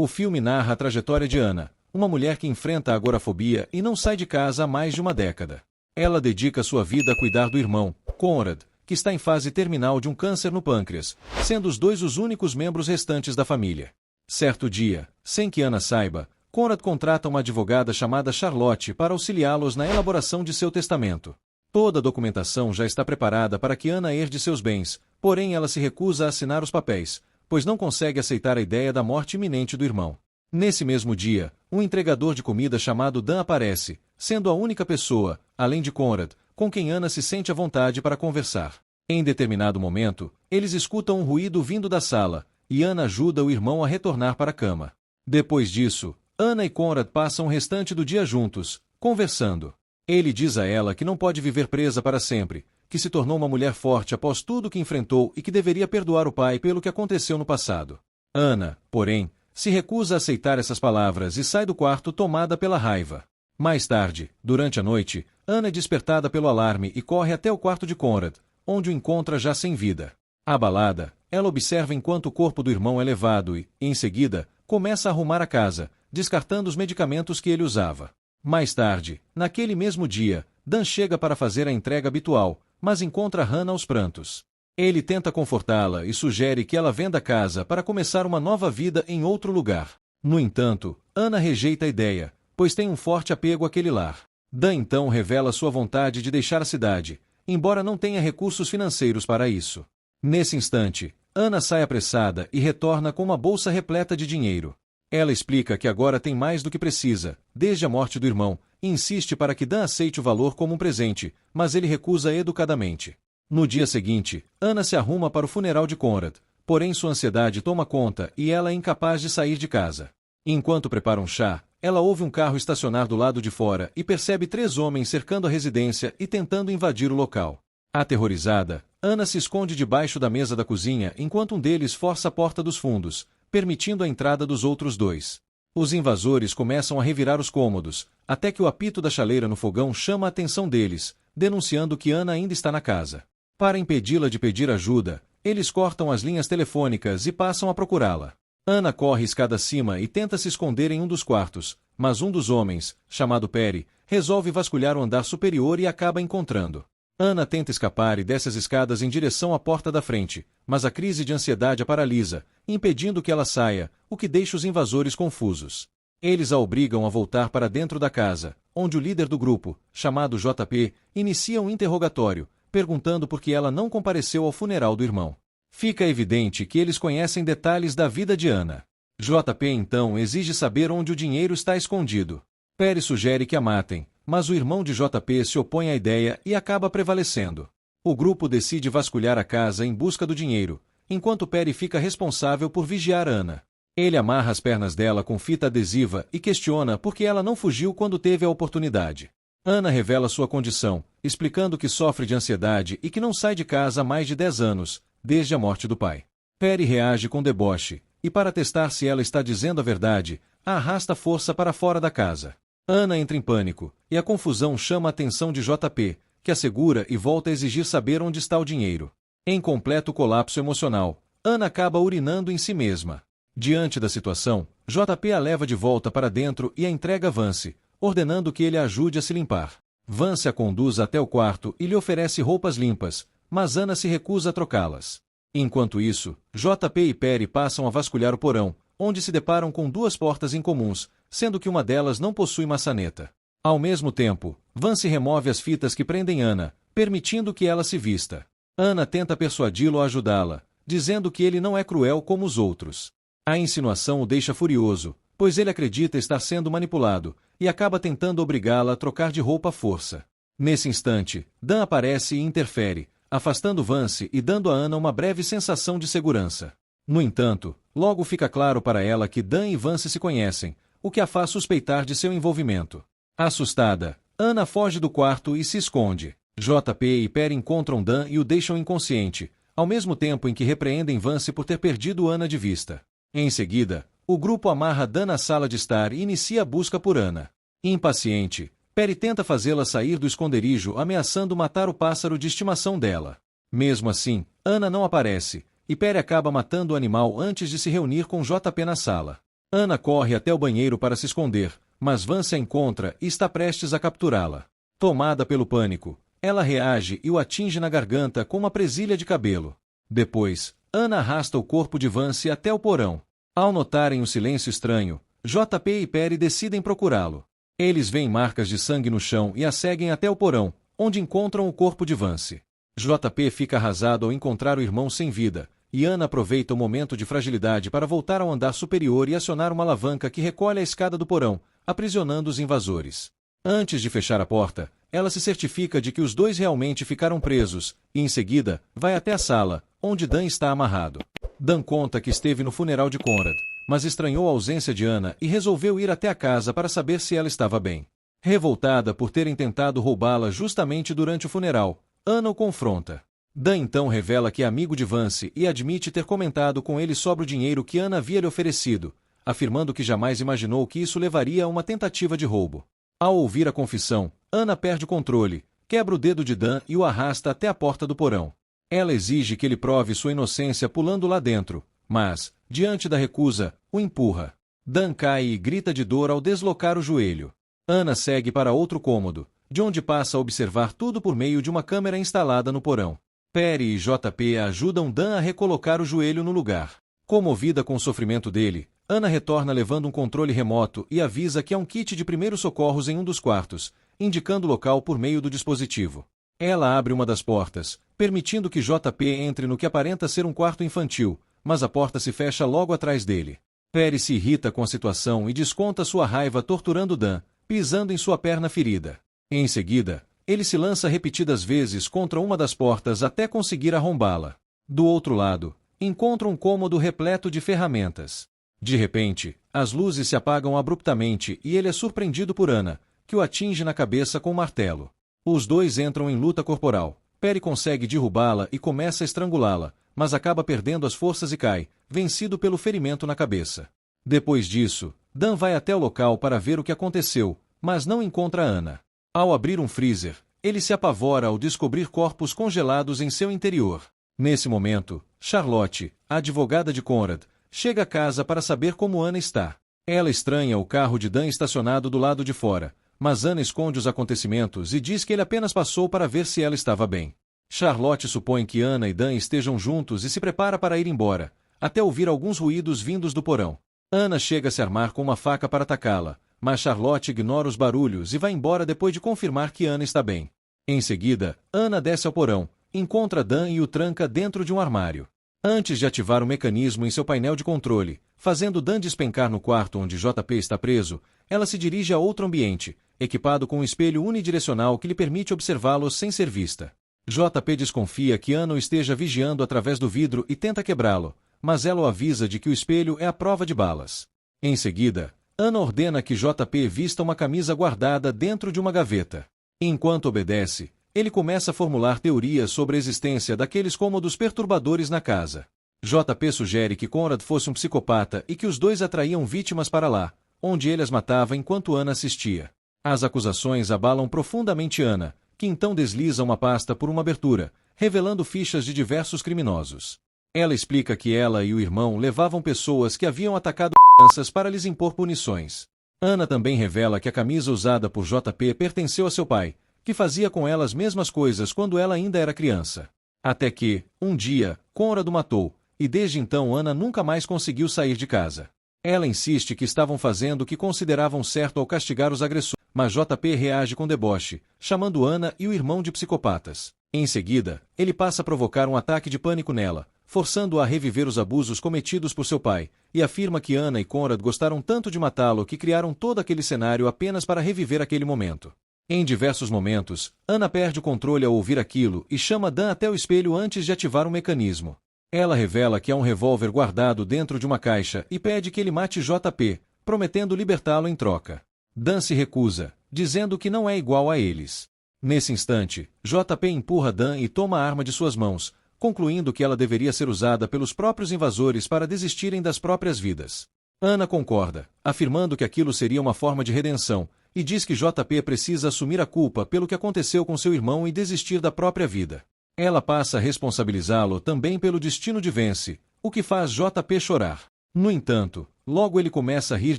O filme narra a trajetória de Anna, uma mulher que enfrenta a agorafobia e não sai de casa há mais de uma década. Ela dedica sua vida a cuidar do irmão, Conrad, que está em fase terminal de um câncer no pâncreas, sendo os dois os únicos membros restantes da família. Certo dia, sem que Anna saiba, Conrad contrata uma advogada chamada Charlotte para auxiliá-los na elaboração de seu testamento. Toda a documentação já está preparada para que Anna herde seus bens, porém ela se recusa a assinar os papéis, pois não consegue aceitar a ideia da morte iminente do irmão. Nesse mesmo dia, um entregador de comida chamado Dan aparece, sendo a única pessoa, além de Conrad, com quem Anna se sente à vontade para conversar. Em determinado momento, eles escutam um ruído vindo da sala, e Anna ajuda o irmão a retornar para a cama. Depois disso, Anna e Conrad passam o restante do dia juntos, conversando. Ele diz a ela que não pode viver presa para sempre, que se tornou uma mulher forte após tudo que enfrentou e que deveria perdoar o pai pelo que aconteceu no passado. Anna, porém, se recusa a aceitar essas palavras e sai do quarto tomada pela raiva. Mais tarde, durante a noite, Anna é despertada pelo alarme e corre até o quarto de Conrad, onde o encontra já sem vida. Abalada, ela observa enquanto o corpo do irmão é levado e, em seguida, começa a arrumar a casa, descartando os medicamentos que ele usava. Mais tarde, naquele mesmo dia, Dan chega para fazer a entrega habitual, mas encontra Hannah aos prantos. Ele tenta confortá-la e sugere que ela venda a casa para começar uma nova vida em outro lugar. No entanto, Anna rejeita a ideia, pois tem um forte apego àquele lar. Dan então revela sua vontade de deixar a cidade, embora não tenha recursos financeiros para isso. Nesse instante, Anna sai apressada e retorna com uma bolsa repleta de dinheiro. Ela explica que agora tem mais do que precisa, desde a morte do irmão, e insiste para que Dan aceite o valor como um presente, mas ele recusa educadamente. No dia seguinte, Anna se arruma para o funeral de Conrad, porém sua ansiedade toma conta e ela é incapaz de sair de casa. Enquanto prepara um chá, ela ouve um carro estacionar do lado de fora e percebe 3 homens cercando a residência e tentando invadir o local. Aterrorizada, Anna se esconde debaixo da mesa da cozinha enquanto um deles força a porta dos fundos, permitindo a entrada dos outros 2. Os invasores começam a revirar os cômodos, até que o apito da chaleira no fogão chama a atenção deles, denunciando que Anna ainda está na casa. Para impedi-la de pedir ajuda, eles cortam as linhas telefônicas e passam a procurá-la. Anna corre escada acima e tenta se esconder em um dos quartos, mas um dos homens, chamado Perry, resolve vasculhar o andar superior e acaba encontrando. Anna tenta escapar e desce as escadas em direção à porta da frente, mas a crise de ansiedade a paralisa, impedindo que ela saia, o que deixa os invasores confusos. Eles a obrigam a voltar para dentro da casa, onde o líder do grupo, chamado JP, inicia um interrogatório, perguntando por que ela não compareceu ao funeral do irmão. Fica evidente que eles conhecem detalhes da vida de Anna. JP então exige saber onde o dinheiro está escondido. Perry sugere que a matem, mas o irmão de JP se opõe à ideia e acaba prevalecendo. O grupo decide vasculhar a casa em busca do dinheiro, enquanto Perry fica responsável por vigiar Anna. Ele amarra as pernas dela com fita adesiva e questiona por que ela não fugiu quando teve a oportunidade. Anna revela sua condição, explicando que sofre de ansiedade e que não sai de casa há mais de 10 anos, desde a morte do pai. Perry reage com deboche, e para testar se ela está dizendo a verdade, a arrasta à força para fora da casa. Anna entra em pânico, e a confusão chama a atenção de JP, que a segura e volta a exigir saber onde está o dinheiro. Em completo colapso emocional, Anna acaba urinando em si mesma. Diante da situação, JP a leva de volta para dentro e a entrega a Vance, ordenando que ele a ajude a se limpar. Vance a conduz até o quarto e lhe oferece roupas limpas, mas Anna se recusa a trocá-las. Enquanto isso, JP e Perry passam a vasculhar o porão, onde se deparam com 2 portas incomuns, sendo que uma delas não possui maçaneta. Ao mesmo tempo, Vance remove as fitas que prendem Anna, permitindo que ela se vista. Anna tenta persuadi-lo a ajudá-la, dizendo que ele não é cruel como os outros. A insinuação o deixa furioso, pois ele acredita estar sendo manipulado, e acaba tentando obrigá-la a trocar de roupa à força. Nesse instante, Dan aparece e interfere, afastando Vance e dando a Anna uma breve sensação de segurança. No entanto, logo fica claro para ela que Dan e Vance se conhecem, o que a faz suspeitar de seu envolvimento. Assustada, Anna foge do quarto e se esconde. JP e Perry encontram Dan e o deixam inconsciente, ao mesmo tempo em que repreendem Vance por ter perdido Anna de vista. Em seguida, o grupo amarra Dan na sala de estar e inicia a busca por Anna. Impaciente, Perry tenta fazê-la sair do esconderijo ameaçando matar o pássaro de estimação dela. Mesmo assim, Anna não aparece, e Perry acaba matando o animal antes de se reunir com JP na sala. Ana corre até o banheiro para se esconder, mas Vance a encontra e está prestes a capturá-la. Tomada pelo pânico, ela reage e o atinge na garganta com uma presilha de cabelo. Depois, Ana arrasta o corpo de Vance até o porão. Ao notarem o silêncio estranho, JP e Perry decidem procurá-lo. Eles veem marcas de sangue no chão e a seguem até o porão, onde encontram o corpo de Vance. JP fica arrasado ao encontrar o irmão sem vida, e Ana aproveita o momento de fragilidade para voltar ao andar superior e acionar uma alavanca que recolhe a escada do porão, aprisionando os invasores. Antes de fechar a porta, ela se certifica de que os dois realmente ficaram presos, e em seguida, vai até a sala, onde Dan está amarrado. Dan conta que esteve no funeral de Conrad, mas estranhou a ausência de Ana e resolveu ir até a casa para saber se ela estava bem. Revoltada por terem tentado roubá-la justamente durante o funeral, Ana o confronta. Dan então revela que é amigo de Vance e admite ter comentado com ele sobre o dinheiro que Ana havia lhe oferecido, afirmando que jamais imaginou que isso levaria a uma tentativa de roubo. Ao ouvir a confissão, Ana perde o controle, quebra o dedo de Dan e o arrasta até a porta do porão. Ela exige que ele prove sua inocência pulando lá dentro, mas, diante da recusa, o empurra. Dan cai e grita de dor ao deslocar o joelho. Ana segue para outro cômodo, de onde passa a observar tudo por meio de uma câmera instalada no porão. Perry e JP ajudam Dan a recolocar o joelho no lugar. Comovida com o sofrimento dele, Ana retorna levando um controle remoto e avisa que há um kit de primeiros socorros em um dos quartos, indicando o local por meio do dispositivo. Ela abre uma das portas, permitindo que JP entre no que aparenta ser um quarto infantil, mas a porta se fecha logo atrás dele. Perry se irrita com a situação e desconta sua raiva torturando Dan, pisando em sua perna ferida. Em seguida, ele se lança repetidas vezes contra uma das portas até conseguir arrombá-la. Do outro lado, encontra um cômodo repleto de ferramentas. De repente, as luzes se apagam abruptamente e ele é surpreendido por Ana, que o atinge na cabeça com um martelo. Os dois entram em luta corporal. Perry consegue derrubá-la e começa a estrangulá-la, mas acaba perdendo as forças e cai, vencido pelo ferimento na cabeça. Depois disso, Dan vai até o local para ver o que aconteceu, mas não encontra Ana. Ao abrir um freezer, ele se apavora ao descobrir corpos congelados em seu interior. Nesse momento, Charlotte, a advogada de Conrad, chega a casa para saber como Ana está. Ela estranha o carro de Dan estacionado do lado de fora, mas Ana esconde os acontecimentos e diz que ele apenas passou para ver se ela estava bem. Charlotte supõe que Ana e Dan estejam juntos e se prepara para ir embora, até ouvir alguns ruídos vindos do porão. Ana chega a se armar com uma faca para atacá-la, mas Charlotte ignora os barulhos e vai embora depois de confirmar que Ana está bem. Em seguida, Ana desce ao porão, encontra Dan e o tranca dentro de um armário. Antes de ativar o mecanismo em seu painel de controle, fazendo Dan despencar no quarto onde JP está preso, ela se dirige a outro ambiente, equipado com um espelho unidirecional que lhe permite observá-lo sem ser vista. JP desconfia que Ana o esteja vigiando através do vidro e tenta quebrá-lo, mas ela o avisa de que o espelho é a prova de balas. Em seguida, Ana ordena que JP vista uma camisa guardada dentro de uma gaveta. Enquanto obedece, ele começa a formular teorias sobre a existência daqueles cômodos perturbadores na casa. JP sugere que Conrad fosse um psicopata e que os dois atraíam vítimas para lá, onde ele as matava enquanto Ana assistia. As acusações abalam profundamente Ana, que então desliza uma pasta por uma abertura, revelando fichas de diversos criminosos. Ela explica que ela e o irmão levavam pessoas que haviam atacado crianças para lhes impor punições. Ana também revela que a camisa usada por JP pertenceu a seu pai, que fazia com ela as mesmas coisas quando ela ainda era criança. Até que, um dia, Conrad o matou, e desde então Ana nunca mais conseguiu sair de casa. Ela insiste que estavam fazendo o que consideravam certo ao castigar os agressores, mas JP reage com deboche, chamando Ana e o irmão de psicopatas. Em seguida, ele passa a provocar um ataque de pânico nela, forçando-a a reviver os abusos cometidos por seu pai, e afirma que Ana e Conrad gostaram tanto de matá-lo que criaram todo aquele cenário apenas para reviver aquele momento. Em diversos momentos, Ana perde o controle ao ouvir aquilo e chama Dan até o espelho antes de ativar o mecanismo. Ela revela que há um revólver guardado dentro de uma caixa e pede que ele mate JP, prometendo libertá-lo em troca. Dan se recusa, dizendo que não é igual a eles. Nesse instante, JP empurra Dan e toma a arma de suas mãos, concluindo que ela deveria ser usada pelos próprios invasores para desistirem das próprias vidas. Ana concorda, afirmando que aquilo seria uma forma de redenção, e diz que JP precisa assumir a culpa pelo que aconteceu com seu irmão e desistir da própria vida. Ela passa a responsabilizá-lo também pelo destino de Vance, o que faz JP chorar. No entanto, Logo ele começa a rir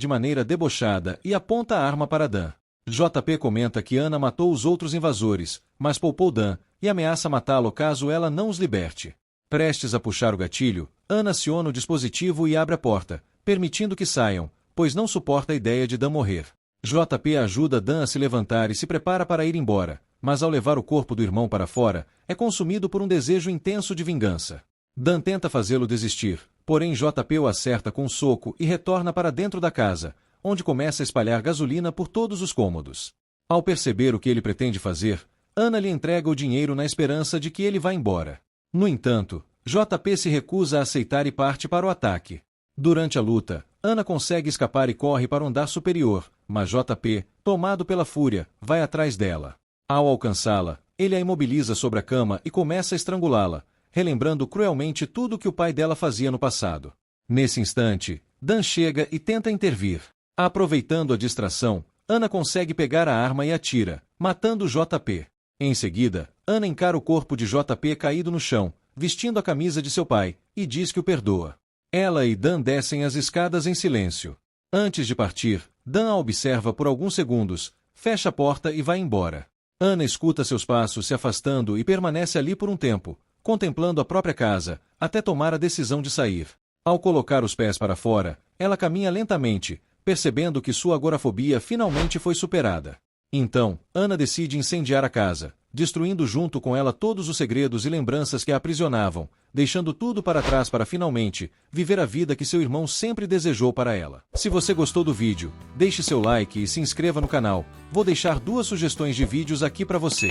de maneira debochada e aponta a arma para Dan. JP comenta que Ana matou os outros invasores, mas poupou Dan, e ameaça matá-lo caso ela não os liberte. Prestes a puxar o gatilho, Ana aciona o dispositivo e abre a porta, permitindo que saiam, pois não suporta a ideia de Dan morrer. JP ajuda Dan a se levantar e se prepara para ir embora, mas ao levar o corpo do irmão para fora, é consumido por um desejo intenso de vingança. Dan tenta fazê-lo desistir, porém JP o acerta com um soco e retorna para dentro da casa, onde começa a espalhar gasolina por todos os cômodos. Ao perceber o que ele pretende fazer, Ana lhe entrega o dinheiro na esperança de que ele vá embora. No entanto, JP se recusa a aceitar e parte para o ataque. Durante a luta, Ana consegue escapar e corre para o andar superior, mas JP, tomado pela fúria, vai atrás dela. Ao alcançá-la, ele a imobiliza sobre a cama e começa a estrangulá-la, relembrando cruelmente tudo o que o pai dela fazia no passado. Nesse instante, Dan chega e tenta intervir. Aproveitando a distração, Ana consegue pegar a arma e atira, matando JP. Em seguida, Ana encara o corpo de JP caído no chão, vestindo a camisa de seu pai, e diz que o perdoa. Ela e Dan descem as escadas em silêncio. Antes de partir, Dan a observa por alguns segundos, fecha a porta e vai embora. Ana escuta seus passos se afastando e permanece ali por um tempo, contemplando a própria casa, até tomar a decisão de sair. Ao colocar os pés para fora, ela caminha lentamente, percebendo que sua agorafobia finalmente foi superada. Então, Ana decide incendiar a casa, destruindo junto com ela todos os segredos e lembranças que a aprisionavam, deixando tudo para trás para finalmente viver a vida que seu irmão sempre desejou para ela. Se você gostou do vídeo, deixe seu like e se inscreva no canal. Vou deixar 2 sugestões de vídeos aqui para você.